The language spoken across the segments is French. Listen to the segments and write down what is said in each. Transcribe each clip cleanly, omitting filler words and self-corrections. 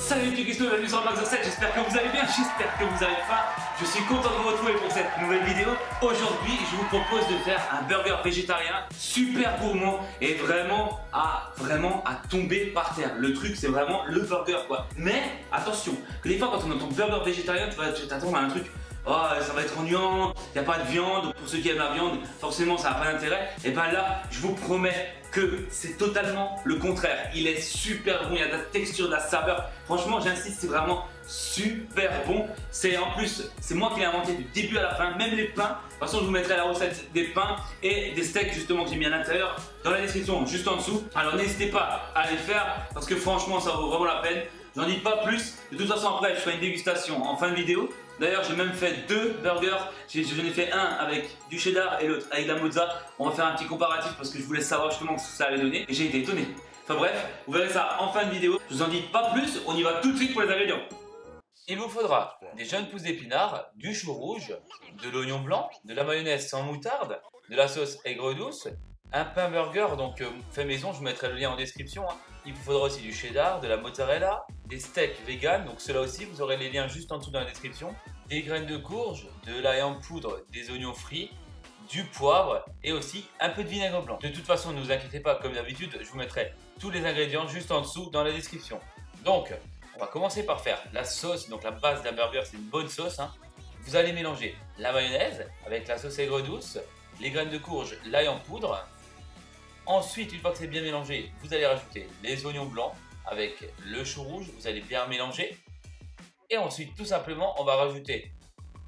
Salut les Gusto, bienvenue sur Max 7, j'espère que vous allez bien, j'espère que vous avez faim. Je suis content de vous retrouver pour cette nouvelle vidéo. Aujourd'hui, je vous propose de faire un burger végétarien super gourmand et vraiment à tomber par terre. Le truc, c'est vraiment le burger quoi. Mais attention, que des fois quand on entend burger végétarien, tu vas t'attendre à un truc. Oh, ça va être ennuyant, il n'y a pas de viande, pour ceux qui aiment la viande, forcément ça n'a pas d'intérêt. Et bien là, je vous promets que c'est totalement le contraire. Il est super bon, il y a de la texture, de la saveur. Franchement, j'insiste, c'est vraiment super bon. En plus, c'est moi qui l'ai inventé du début à la fin, même les pains. De toute façon, je vous mettrai la recette des pains et des steaks justement que j'ai mis à l'intérieur dans la description, juste en dessous. Alors n'hésitez pas à les faire parce que franchement, ça vaut vraiment la peine. J'en dis pas plus. De toute façon, après, je ferai une dégustation en fin de vidéo. D'ailleurs, j'ai même fait deux burgers. J'en ai fait un avec du cheddar et l'autre avec de la mozza. On va faire un petit comparatif parce que je voulais savoir justement ce que ça allait donner. Et j'ai été étonné. Enfin bref, vous verrez ça en fin de vidéo. Je vous en dis pas plus. On y va tout de suite pour les ingrédients. Il vous faudra des jeunes pousses d'épinards, du chou rouge, de l'oignon blanc, de la mayonnaise sans moutarde, de la sauce aigre douce, un pain burger donc fait maison, je vous mettrai le lien en description. Il vous faudra aussi du cheddar, de la mozzarella, des steaks vegan, donc ceux-là aussi vous aurez les liens juste en dessous dans la description, des graines de courge, de l'ail en poudre, des oignons frits, du poivre et aussi un peu de vinaigre blanc. De toute façon, ne vous inquiétez pas, comme d'habitude, je vous mettrai tous les ingrédients juste en dessous dans la description. Donc, on va commencer par faire la sauce, donc la base d'un burger, c'est une bonne sauce. Vous allez mélanger la mayonnaise avec la sauce aigre douce, les graines de courge, l'ail en poudre. Ensuite, une fois que c'est bien mélangé, vous allez rajouter les oignons blancs avec le chou rouge, vous allez bien mélanger. Et ensuite, tout simplement, on va rajouter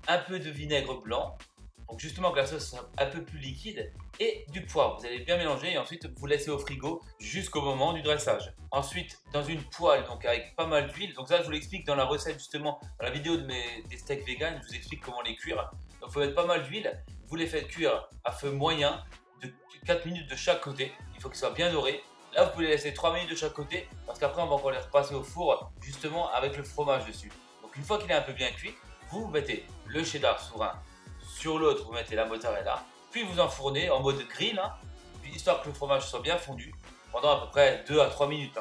un peu de vinaigre blanc pour justement que la sauce soit un peu plus liquide et du poivre. Vous allez bien mélanger et ensuite vous laissez au frigo jusqu'au moment du dressage. Ensuite, dans une poêle donc avec pas mal d'huile, donc ça je vous l'explique dans la recette justement, dans la vidéo des steaks vegan, je vous explique comment les cuire. Donc il faut mettre pas mal d'huile, vous les faites cuire à feu moyen de 4 minutes de chaque côté, il faut qu'ils soient bien dorés. Là vous pouvez les laisser 3 minutes de chaque côté parce qu'après on va encore les repasser au four justement avec le fromage dessus. Donc une fois qu'il est un peu bien cuit, vous mettez le cheddar sur un, sur l'autre vous mettez la mozzarella, puis vous enfournez en mode grill, puis histoire que le fromage soit bien fondu pendant à peu près 2 à 3 minutes.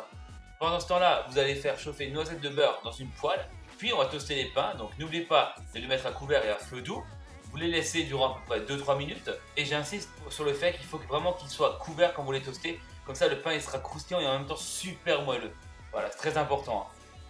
Pendant ce temps-là, vous allez faire chauffer une noisette de beurre dans une poêle, puis on va toaster les pains, donc n'oubliez pas de les mettre à couvert et à feu doux. Vous les laissez durant à peu près 2-3 minutes, et j'insiste sur le fait qu'il faut vraiment qu'ils soient couverts quand vous les toastez, comme ça le pain il sera croustillant et en même temps super moelleux. Voilà, c'est très important.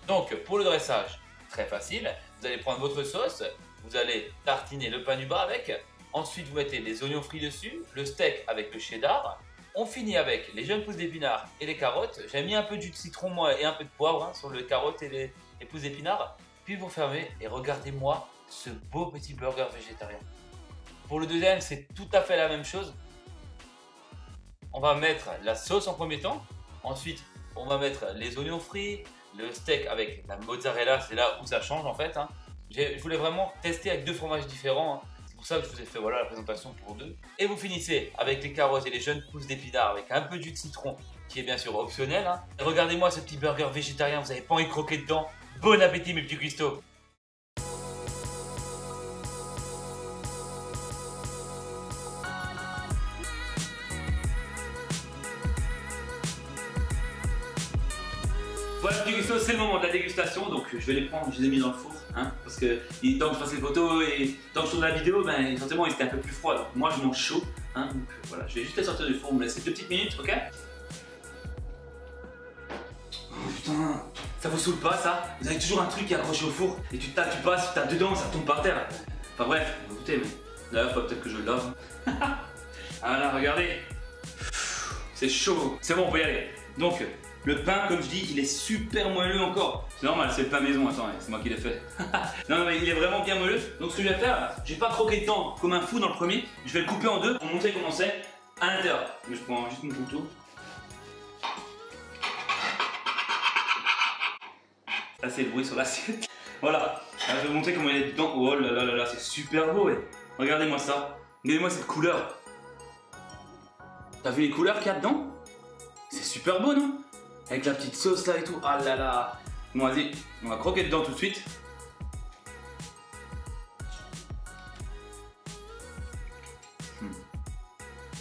Donc pour le dressage, très facile, vous allez prendre votre sauce, vous allez tartiner le pain du bas avec, ensuite vous mettez les oignons frits dessus, le steak avec le cheddar, on finit avec les jeunes pousses d'épinards et les carottes, j'ai mis un peu de jus de citron moi et un peu de poivre sur les carottes et les pousses d'épinards, puis vous fermez et regardez-moi ce beau petit burger végétarien. Pour le deuxième, c'est tout à fait la même chose. On va mettre la sauce en premier temps, ensuite on va mettre les oignons frits, le steak avec la mozzarella, c'est là où ça change en fait. Je voulais vraiment tester avec deux fromages différents, c'est pour ça que je vous ai fait la présentation pour deux. Et vous finissez avec les carottes et les jeunes pousses d'épinards avec un peu de jus de citron qui est bien sûr optionnel. Et regardez-moi ce petit burger végétarien, vous n'avez pas envie de croquer dedans. Bon appétit mes petits cuistots. Voilà petit Gusto, c'est le moment de la dégustation, donc je vais les prendre, je les ai mis dans le four, parce que tant que je fasse les photos et tant que je tourne la vidéo, ben forcément ils étaient un peu plus froids, donc moi je mange chaud, donc voilà, je vais juste les sortir du four, on me laisse 2 petites minutes, ok? Oh putain, ça vous saoule pas ça? Vous avez toujours un truc qui est accroché au four, et tu passes, tu tapes dedans, ça tombe par terre. Enfin bref, écoutez, mais là il faut peut-être que je le lave. Voilà, regardez, c'est chaud, c'est bon, on peut y aller. Donc, le pain, comme je dis, il est super moelleux encore. C'est normal, c'est le pain maison, attends, c'est moi qui l'ai fait. Non, mais il est vraiment bien moelleux. Donc ce que je vais faire, je vais pas croquer dedans comme un fou dans le premier. Je vais le couper en deux pour montrer comment c'est à l'intérieur. Mais je prends juste mon couteau. Ça c'est le bruit sur l'assiette. Voilà, là, je vais vous montrer comment il est dedans. Oh là là là là, c'est super beau. Regardez-moi ça. Regardez-moi cette couleur. T'as vu les couleurs qu'il y a dedans? C'est super beau, non? Avec la petite sauce là et tout. Ah là là. Bon, vas-y, on va croquer dedans tout de suite.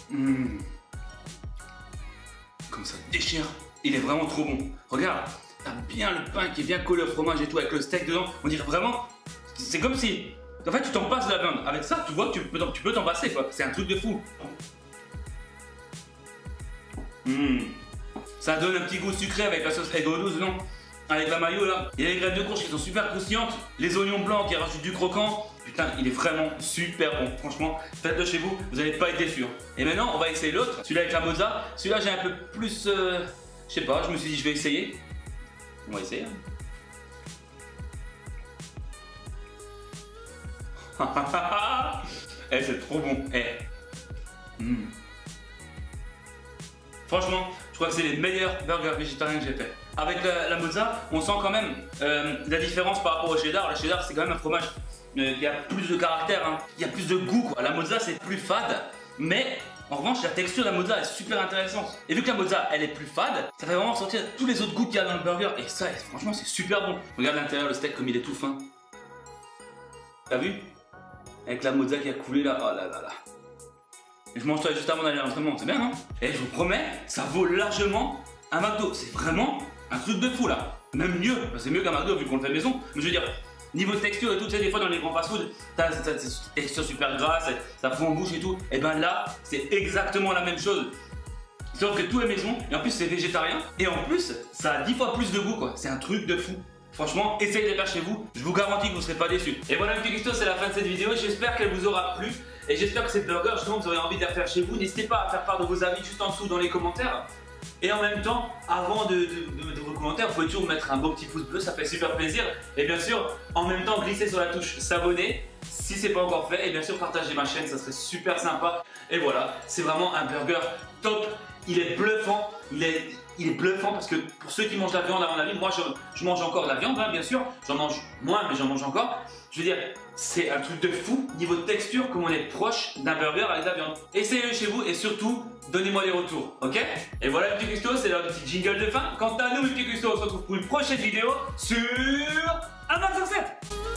Comme ça déchire. Il est vraiment trop bon. Regarde, t'as bien le pain qui est bien collé au fromage et tout avec le steak dedans. On dirait vraiment, c'est comme si, en fait tu t'en passes de la viande. Avec ça, tu vois que tu peux t'en passer quoi. C'est un truc de fou. Ça donne un petit goût sucré avec la sauce aigre douce, non? Avec la mayo là. Il y a les graines de courge qui sont super croustillantes. Les oignons blancs qui rajoutent du croquant. Putain, il est vraiment super bon. Franchement, faites-le chez vous, vous n'allez pas être déçus. Et maintenant, on va essayer l'autre. Celui-là avec la mozza. Celui-là, j'ai un peu plus. Je sais pas, je me suis dit, je vais essayer. On va essayer. Eh, c'est trop bon. Eh. Franchement, je crois que c'est les meilleurs burgers végétariens que j'ai fait. Avec la mozza, on sent quand même la différence par rapport au cheddar. Le cheddar, c'est quand même un fromage qui a plus de caractère, hein. Il y a plus de goût, quoi. La mozza, c'est plus fade, mais en revanche, la texture de la mozza est super intéressante. Et vu que la mozza, elle est plus fade, ça fait vraiment ressortir tous les autres goûts qu'il y a dans le burger. Et ça, franchement, c'est super bon. Regarde l'intérieur, le steak, comme il est tout fin. T'as vu? Avec la mozza qui a coulé là. Oh là là là. Et je mange ça juste avant d'aller à l'entraînement, c'est bien, non? Et je vous promets, ça vaut largement un McDo. C'est vraiment un truc de fou là. Même mieux, c'est mieux qu'un McDo vu qu'on le fait maison. Mais je veux dire, niveau texture et tout, tu sais, des fois dans les grands fast-food, t'as cette texture super grasse, ça fond en bouche et tout. Et ben là, c'est exactement la même chose. Sauf que tout est maison, et en plus c'est végétarien. Et en plus, ça a 10 fois plus de goût quoi. C'est un truc de fou. Franchement, essayez de les faire chez vous, je vous garantis que vous ne serez pas déçus. Et voilà, petit Custo, c'est la fin de cette vidéo. J'espère qu'elle vous aura plu. Et j'espère que ces burgers, justement, vous aurez envie de les faire chez vous. N'hésitez pas à faire part de vos avis juste en dessous dans les commentaires. Et en même temps, avant de vos commentaires, vous pouvez toujours mettre un beau petit pouce bleu, ça fait super plaisir. Et bien sûr, en même temps, glissez sur la touche s'abonner si ce n'est pas encore fait. Et bien sûr, partagez ma chaîne, ça serait super sympa. Et voilà, c'est vraiment un burger top. Il est bluffant. Il est bluffant parce que pour ceux qui mangent la viande à mon avis, moi je mange encore de la viande, hein, bien sûr. J'en mange moins, mais j'en mange encore. Je veux dire, c'est un truc de fou. Niveau de texture, comme on est proche d'un burger avec de la viande. Essayez-le chez vous et surtout, donnez-moi les retours, ok? Et voilà, petit Custo, c'est leur petit jingle de fin. Quant à nous, petit Custo, on se retrouve pour une prochaine vidéo sur un 27.